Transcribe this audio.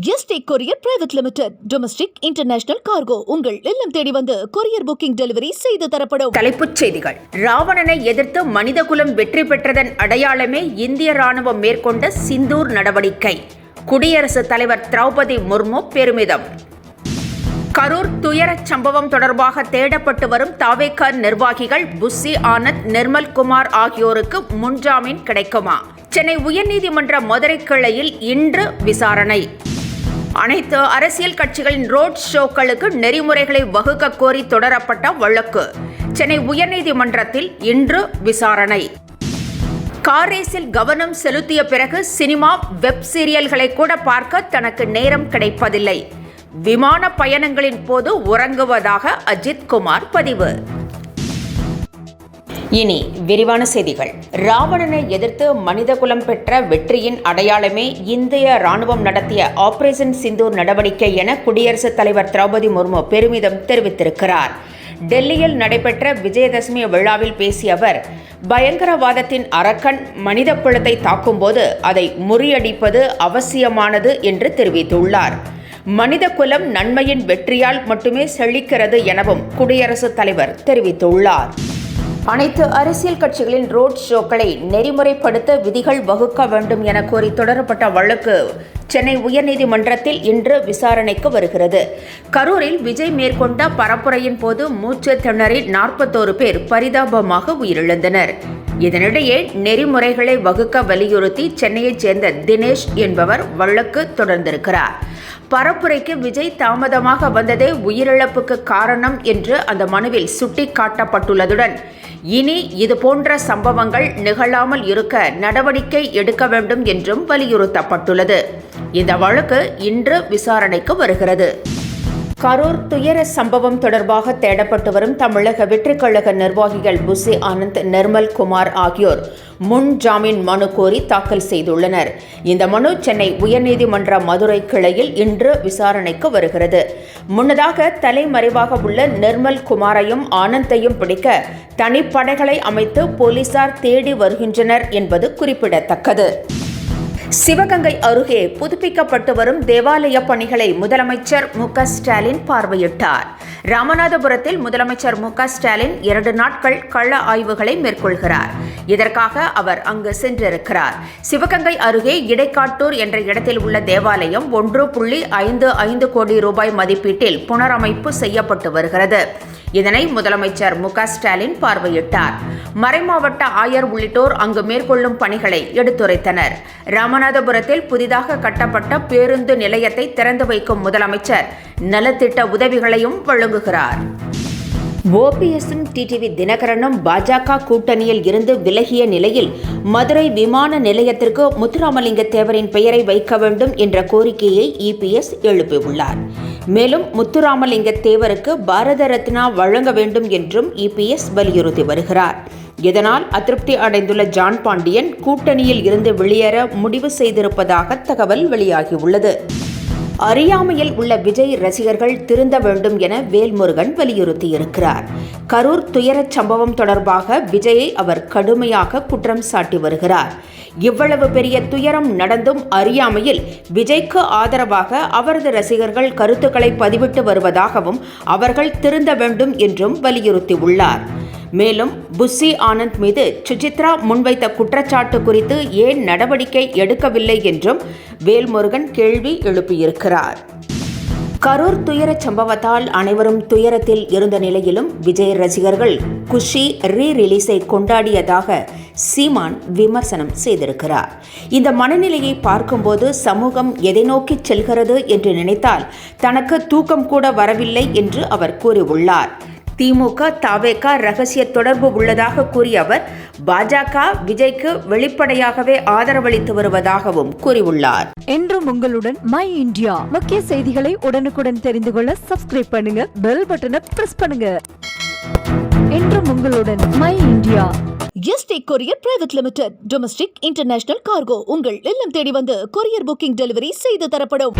Yesterday courier private limited. Domestic international cargo உங்கள் இல்லம் தேடி வந்து கொரியர் புக்கிங் டெலிவரி செய்து தரப்படும். தலைப்புச் செய்திகள். ராவணனை எதிர்த்து மனிதகுலம் வெற்றி பெற்றதன் அடையாளமே இந்திய ராணுவம் மேற்கொண்ட சிந்தூர் நடவடிக்கை. குடியரசுத் தலைவர் திரௌபதி முர்மு பெருமிதம். கரூர் துயரச் சம்பவம் தொடர்பாக தேடப்பட்டு வரும் தாவேக நிர்வாகிகள் புஸ்ஸி ஆனந்த், நிர்மல்குமார் ஆகியோருக்கு முன்ஜாமீன் கிடைக்குமா? சென்னை உயர்நீதிமன்ற மதுரை கிளையில் இன்று விசாரணை. அனைத்து அரசியல் கட்சிகளின் ரோட் ஷோக்களுக்கு நெறிமுறைகளை வகுக்க கோரி தொடரப்பட்ட வழக்கு சென்னை உயர்நீதிமன்றத்தில் இன்று விசாரணை. கார் ரேஸில் கவனம் செலுத்திய பிறகு சினிமா, வெப் சீரியல்களை கூட பார்க்க தனக்கு நேரம் கிடைப்பதில்லை. விமான பயணங்களின் போது உறங்குவதாக அஜித் குமார் பதிவு. இனி விரிவான செய்திகள். ராவணனை எதிர்த்து மனிதகுலம் பெற்ற வெற்றியின் அடையாளமே இந்திய ராணுவம் நடத்திய ஆபரேஷன் சிந்தூர் நடவடிக்கை என குடியரசுத் தலைவர் திரௌபதி முர்மு பெருமிதம் தெரிவித்திருக்கிறார். டெல்லியில் நடைபெற்ற விஜயதசமி விழாவில் பேசிய அவர், பயங்கரவாதத்தின் அரக்கன் மனித குலத்தை தாக்கும்போது அதை முறியடிப்பது அவசியமானது என்று தெரிவித்துள்ளார். மனித குலம் நன்மையின் வெற்றியால் மட்டுமே செழிக்கிறது எனவும் குடியரசுத் தலைவர் தெரிவித்துள்ளார். அனைத்து அரசியல் கட்சிகளின் ரோட் ஷோக்களை நெறிமுறைப்படுத்த விதிகள் வகுக்க வேண்டும் என கோரி தொடரப்பட்ட வழக்கு சென்னை உயர்நீதிமன்றத்தில் இன்று விசாரணைக்கு வருகிறது. கரூரில் விஜய் மேற்கொண்ட பரப்புரையின் போது மூச்சு திணறி 41 பேர் பரிதாபமாக உயிரிழந்தனர். இதனிடையே நெறிமுறைகளை வகுக்க வலியுறுத்தி சென்னையைச் சேர்ந்த தினேஷ் என்பவர் வழக்கு தொடர்ந்திருக்கிறார். பரப்புரைக்கு விஜய் தாமதமாக வந்ததே உயிரிழப்புக்கு காரணம் என்று அந்த மனுவில் சுட்டிக்காட்டப்பட்டுள்ளதுடன், இனி இதுபோன்ற சம்பவங்கள் நிகழாமல் இருக்க நடவடிக்கை எடுக்க வேண்டும் என்றும் வலியுறுத்தப்பட்டுள்ளது. இந்த வழக்கு இன்று விசாரணைக்கு வருகிறது. கரூர் துயர சம்பவம் தொடர்பாக தேடப்பட்டு வரும் தமிழக வெற்றிக் கழக நிர்வாகிகள் புஸ்ஸி ஆனந்த், நிர்மல்குமார் ஆகியோர் முன் ஜாமீன் மனு கோரி தாக்கல் செய்துள்ளனர். இந்த மனு சென்னை உயர்நீதிமன்ற மதுரை கிளையில் இன்று விசாரணைக்கு வருகிறது. முன்னதாக தலைமறைவாக உள்ள நிர்மல்குமாரையும் ஆனந்தையும் பிடிக்க தனிப்படைகளை அமைத்து போலீசார் தேடி வருகின்றனர் என்பது குறிப்பிடத்தக்கது. சிவகங்கை அருகே புதுப்பிக்கப்பட்டு வரும் தேவாலய பணிகளை முதலமைச்சர் மு.க. ஸ்டாலின் பார்வையிட்டார். ராமநாதபுரத்தில் முதலமைச்சர் மு.க. ஸ்டாலின் 2 நாட்கள் கள ஆய்வுகளை மேற்கொள்கிறார். இதற்காக அவர் அங்கு சென்றிருக்கிறார். சிவகங்கை அருகே இடைக்காட்டூர் என்ற இடத்தில் உள்ள தேவாலயம் 1.55 கோடி ரூபாய் மதிப்பீட்டில் புனரமைப்பு செய்யப்பட்டு வருகிறது. இதனை முதலமைச்சர் மு.க. ஸ்டாலின் பார்வையிட்டார். மறைமாவட்ட ஆயர் உள்ளிட்டோர் அங்கு மேற்கொள்ளும் பணிகளை எடுத்துரைத்தனர். ராமநாதபுரத்தில் புதிதாக கட்டப்பட்ட பேருந்து நிலையத்தை திறந்து வைக்கும் முதலமைச்சர் நலத்திட்ட உதவிகளையும் வழங்குகிறார். ஓபிஎஸும் டிடிவி தினகரனும் பாஜக கூட்டணியில் இருந்து விலகிய நிலையில் மதுரை விமான நிலையத்திற்கு முத்துராமலிங்க தேவரின் பெயரை வைக்க வேண்டும் என்ற கோரிக்கையை இபிஎஸ் எழுப்பியுள்ளார். மேலும் முத்துராமலிங்க தேவருக்கு பாரத ரத்னா வழங்க வேண்டும் என்றும் இபிஎஸ் வலியுறுத்தி வருகிறார். இதனால் அதிருப்தி அடைந்துள்ள ஜான் பாண்டியன் கூட்டணியில் இருந்து வெளியேற முடிவு செய்திருப்பதாக தகவல் வெளியாகியுள்ளது. அறியாமையில் உள்ள விஜய் ரசிகர்கள் திருந்த வேண்டும் என வேல்முருகன் வலியுறுத்தியிருக்கிறார். கரூர் துயரச் சம்பவம் தொடர்பாக விஜயை அவர் கடுமையாக குற்றம் சாட்டி வருகிறார். இவ்வளவு பெரிய துயரம் நடந்தும் அறியாமையில் விஜய்க்கு ஆதரவாக அவரது ரசிகர்கள் கருத்துக்களை பதிவிட்டு வருவதாகவும் அவர்கள் திருந்த வேண்டும் என்றும் வலியுறுத்தியுள்ளார். மேலும் புஸ்ஸி ஆனந்த் மீது சுசித்ரா முன்வைத்த குற்றச்சாட்டு குறித்து ஏன் நடவடிக்கை எடுக்கவில்லை என்றும் வேல்முருகன் கேள்வி எழுப்பியிருக்கிறார். கரூர் துயரச் சம்பவத்தால் அனைவரும் துயரத்தில் இருந்த நிலையிலும் விஜய் ரசிகர்கள் குஷி ரீ-ரிலீஸை கொண்டாடியதாக சீமான் விமர்சனம் செய்திருக்கிறார். இந்த மனநிலையை பார்க்கும்போது சமூகம் எதை நோக்கி செல்கிறது என்று நினைத்தால் தனக்கு தூக்கம் கூட வரவில்லை என்று அவர் கூறியுள்ளார். திமுக, தவேக ரகசிய தொடர்பு உள்ளதாக கூறிய அவர் பாஜக விஜய்க்கு வெளிப்படையாகவே ஆதரவளித்து வருவதாகவும் கூறியுள்ளார். என்றும் உங்களுடன் மை இந்தியா முக்கிய செய்திகளை உடனுக்குடன் தெரிந்து கொள்ள சப்ஸ்கிரைப் பண்ணுங்க, பெல் பட்டனை பிரஸ் பண்ணுங்க. என்றும் உங்களுடன் my India. Yesterday courier private limited. Domestic international cargo உங்கள் இல்லம் தேடி வந்து கொரியர் புக்கிங் டெலிவரி செய்து தரப்படும்.